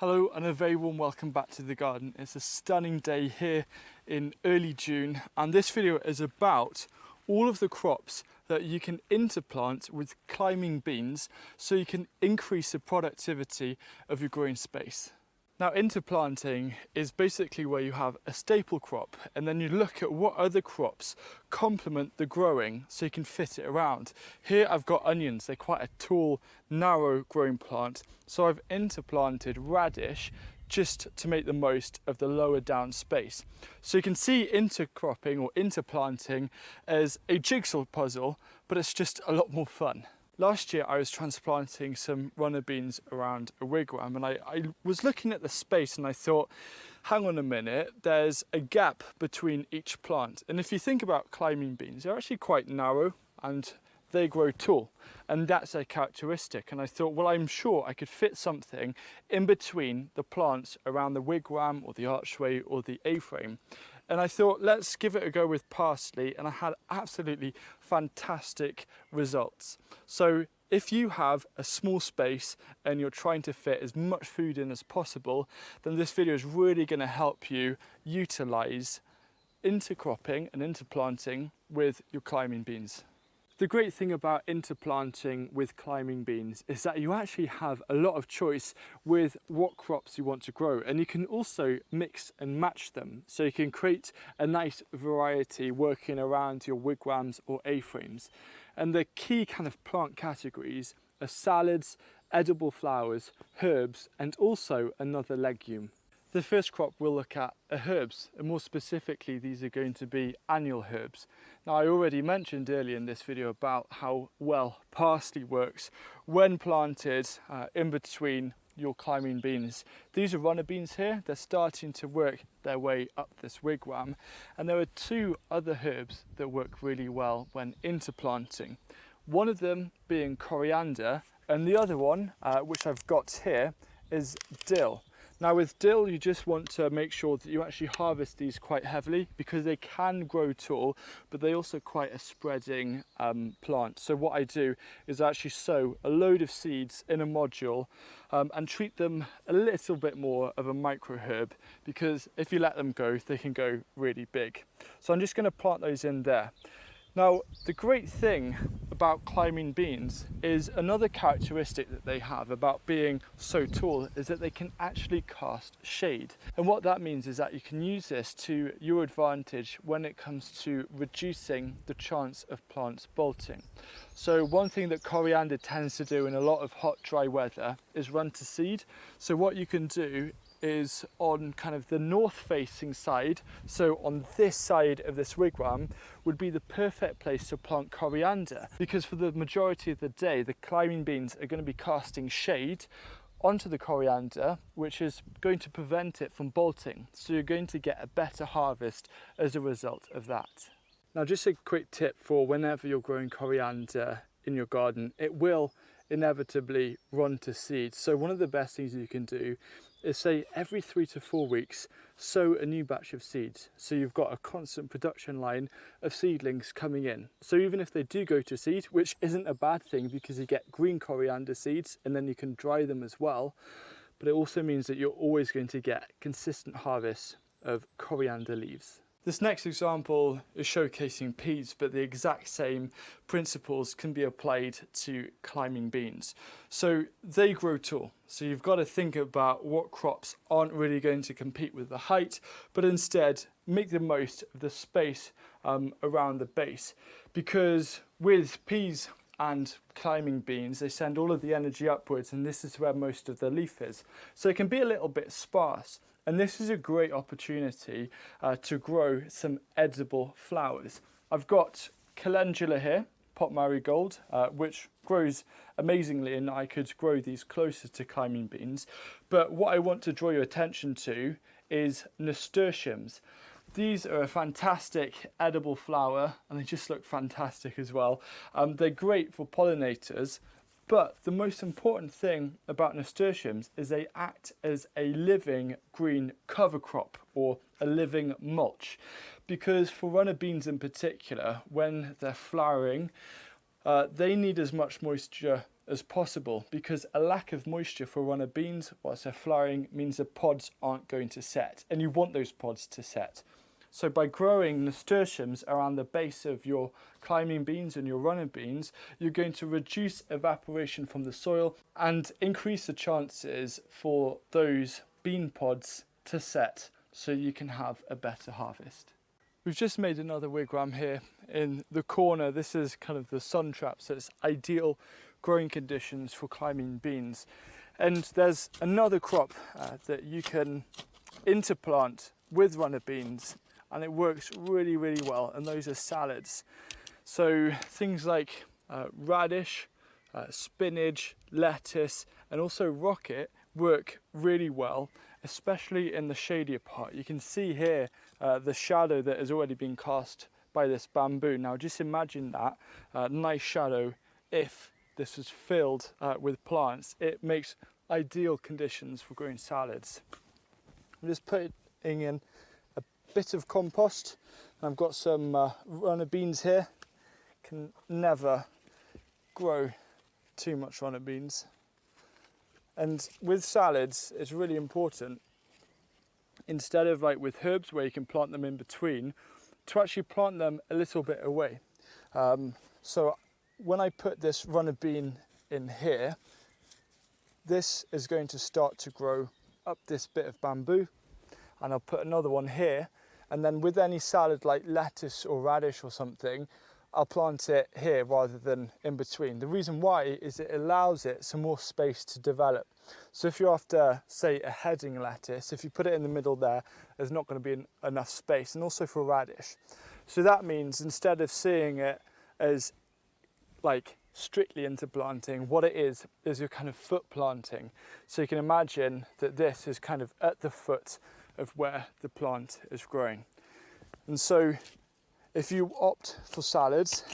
Hello and a very warm welcome back to the garden. It's a stunning day here in early June, and this video is about all of the crops that you can interplant with climbing beans so you can increase the productivity of your growing space. Now, interplanting is basically where you have a staple crop and then you look at what other crops complement the growing so you can fit it around. Here I've got onions. They're quite a tall, narrow growing plant, so I've interplanted radish just to make the most of the lower down space. So you can see intercropping or interplanting as a jigsaw puzzle, but it's just a lot more fun. Last year I was transplanting some runner beans around a wigwam, and I was looking at the space and I thought, hang on a minute, there's a gap between each plant. And if you think about climbing beans, they're actually quite narrow and they grow tall, and that's a characteristic. And I thought, well, I'm sure I could fit something in between the plants around the wigwam or the archway or the A-frame. And I thought, let's give it a go with parsley, and I had absolutely fantastic results. So if you have a small space and you're trying to fit as much food in as possible, then this video is really going to help you utilize intercropping and interplanting with your climbing beans. The great thing about interplanting with climbing beans is that you actually have a lot of choice with what crops you want to grow, and you can also mix and match them, so you can create a nice variety working around your wigwams or A-frames. And the key kind of plant categories are salads, edible flowers, herbs, and also another legume. The first crop we'll look at are herbs, and more specifically these are going to be annual herbs. Now, I already mentioned earlier in this video about how well parsley works when planted in between your climbing beans. These are runner beans here. They're starting to work their way up this wigwam, and there are two other herbs that work really well when interplanting. One of them being coriander, and the other one, which I've got here, is dill. Now, with dill, you just want to make sure that you actually harvest these quite heavily, because they can grow tall, but they also quite a spreading plant. So what I do is actually sow a load of seeds in a module and treat them a little bit more of a micro herb, because if you let them go, they can go really big. So I'm just going to plant those in there. Now, the great thing about climbing beans is another characteristic that they have about being so tall is that they can actually cast shade. And what that means is that you can use this to your advantage when it comes to reducing the chance of plants bolting. So one thing that coriander tends to do in a lot of hot, dry weather is run to seed. So what you can do is on kind of the north facing side, so on this side of this wigwam would be the perfect place to plant coriander, because for the majority of the day the climbing beans are going to be casting shade onto the coriander, which is going to prevent it from bolting, so you're going to get a better harvest as a result of that. Now, just a quick tip for whenever you're growing coriander in your garden, it will inevitably run to seed. So one of the best things you can do is, say, every 3 to 4 weeks, sow a new batch of seeds. So you've got a constant production line of seedlings coming in. So even if they do go to seed, which isn't a bad thing because you get green coriander seeds and then you can dry them as well, but it also means that you're always going to get consistent harvests of coriander leaves. This next example is showcasing peas, but the exact same principles can be applied to climbing beans. So they grow tall. So you've got to think about what crops aren't really going to compete with the height, but instead make the most of the space around the base. Because with peas and climbing beans, they send all of the energy upwards, and this is where most of the leaf is. So it can be a little bit sparse. And this is a great opportunity to grow some edible flowers. I've got calendula here, pot marigold, which grows amazingly, and I could grow these closer to climbing beans. But what I want to draw your attention to is nasturtiums. These are a fantastic edible flower, and they just look fantastic as well. They're great for pollinators. But the most important thing about nasturtiums is they act as a living green cover crop, or a living mulch, because for runner beans in particular, when they're flowering, they need as much moisture as possible, because a lack of moisture for runner beans whilst they're flowering means the pods aren't going to set, and you want those pods to set. So by growing nasturtiums around the base of your climbing beans and your runner beans, you're going to reduce evaporation from the soil and increase the chances for those bean pods to set, so you can have a better harvest. We've just made another wigwam here in the corner. This is kind of the sun trap, so it's ideal growing conditions for climbing beans. And there's another crop that you can interplant with runner beans, and it works really, really well, and those are salads. So things like radish, spinach, lettuce, and also rocket work really well, especially in the shadier part. You can see here the shadow that has already been cast by this bamboo. Now just imagine that nice shadow. If this was filled with plants, it makes ideal conditions for growing salads. I'm just putting in a bit of compost, and I've got some runner beans here. Can never grow too much runner beans. And with salads, it's really important, instead of like with herbs where you can plant them in between, to actually plant them a little bit away. So when I put this runner bean in here, this is going to start to grow up this bit of bamboo, and I'll put another one here, and then with any salad like lettuce or radish or something, I'll plant it here rather than in between. The reason why is it allows it some more space to develop. So if you're after, say, a heading lettuce, if you put it in the middle there, there's not going to be enough space, and also for radish. So that means instead of seeing it as like strictly interplanting, what it is you're kind of foot planting. So you can imagine that this is kind of at the foot of where the plant is growing. And so if you opt for salads,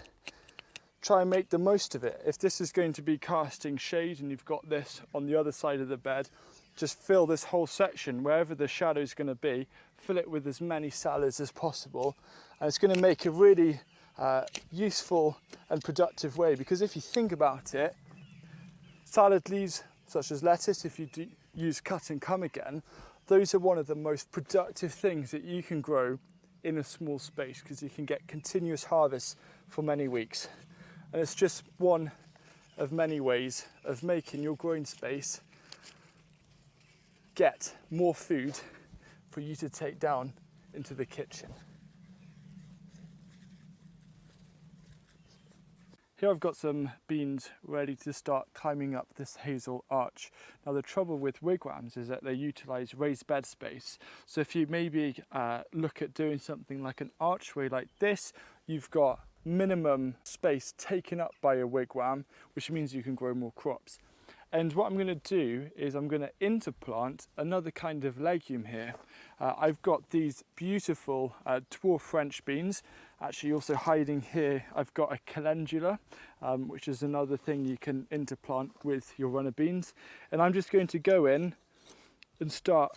try and make the most of it. If this is going to be casting shade and you've got this on the other side of the bed, just fill this whole section, wherever the shadow is going to be, fill it with as many salads as possible. And it's going to make a really useful and productive way, because if you think about it, salad leaves such as lettuce, if you do use cut and come again, those are one of the most productive things that you can grow in a small space, because you can get continuous harvests for many weeks. And it's just one of many ways of making your growing space get more food for you to take down into the kitchen. Here I've got some beans ready to start climbing up this hazel arch. Now the trouble with wigwams is that they utilise raised bed space. So if you maybe look at doing something like an archway like this, you've got minimum space taken up by a wigwam, which means you can grow more crops. And what I'm going to do is I'm going to interplant another kind of legume here. I've got these beautiful dwarf French beans. Actually also hiding here, I've got a calendula, which is another thing you can interplant with your runner beans. And I'm just going to go in and start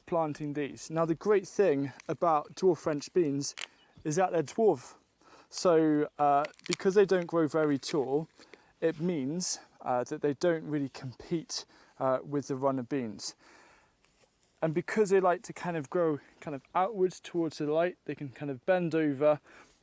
planting these. Now the great thing about dwarf French beans is that they're dwarf. So because they don't grow very tall, it means that they don't really compete with the runner beans. And because they like to kind of grow kind of outwards towards the light, they can kind of bend over,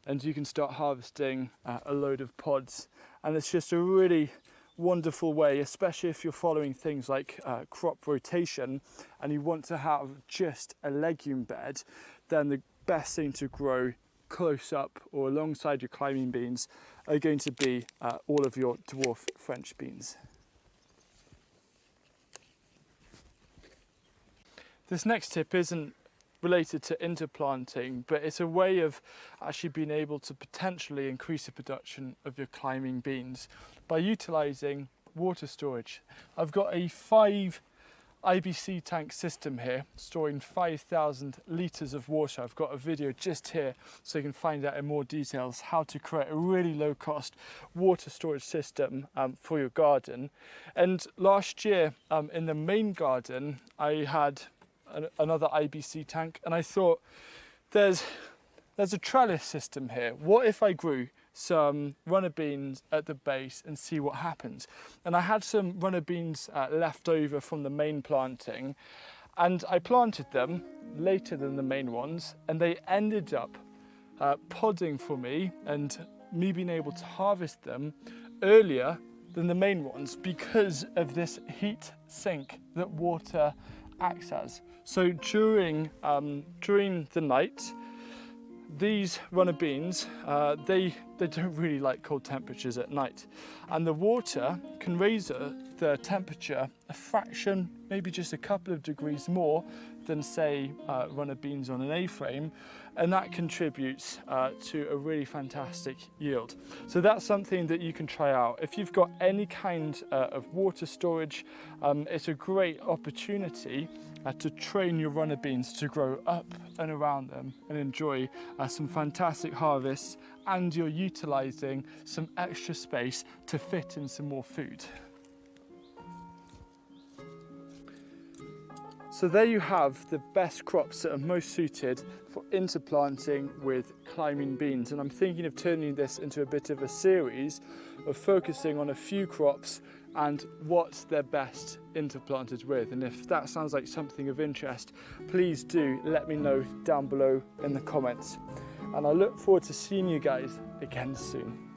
and you can start harvesting a load of pods. And it's just a really wonderful way, especially if you're following things like crop rotation and you want to have just a legume bed, then the best thing to grow close up or alongside your climbing beans are going to be all of your dwarf French beans. This next tip isn't related to interplanting, but it's a way of actually being able to potentially increase the production of your climbing beans by utilising water storage. I've got a 5 IBC tank system here, storing 5,000 litres of water. I've got a video just here so you can find out in more details how to create a really low cost water storage system for your garden. And last year in the main garden, I had another IBC tank, and I thought there's a trellis system here. What if I grew some runner beans at the base and see what happens. And I had some runner beans left over from the main planting, and I planted them later than the main ones, and they ended up podding for me and me being able to harvest them earlier than the main ones because of this heat sink that water acts as. So during the night, these runner beans, they don't really like cold temperatures at night, and the water can raise the temperature a fraction, maybe just a couple of degrees more than, say, runner beans on an A-frame, and that contributes to a really fantastic yield. So that's something that you can try out. If you've got any kind of water storage, it's a great opportunity to train your runner beans to grow up and around them and enjoy some fantastic harvests, and you're utilising some extra space to fit in some more food. So there you have the best crops that are most suited for interplanting with climbing beans, and I'm thinking of turning this into a bit of a series of focusing on a few crops and what they're best interplanted with. And if that sounds like something of interest, please do let me know down below in the comments. And I look forward to seeing you guys again soon.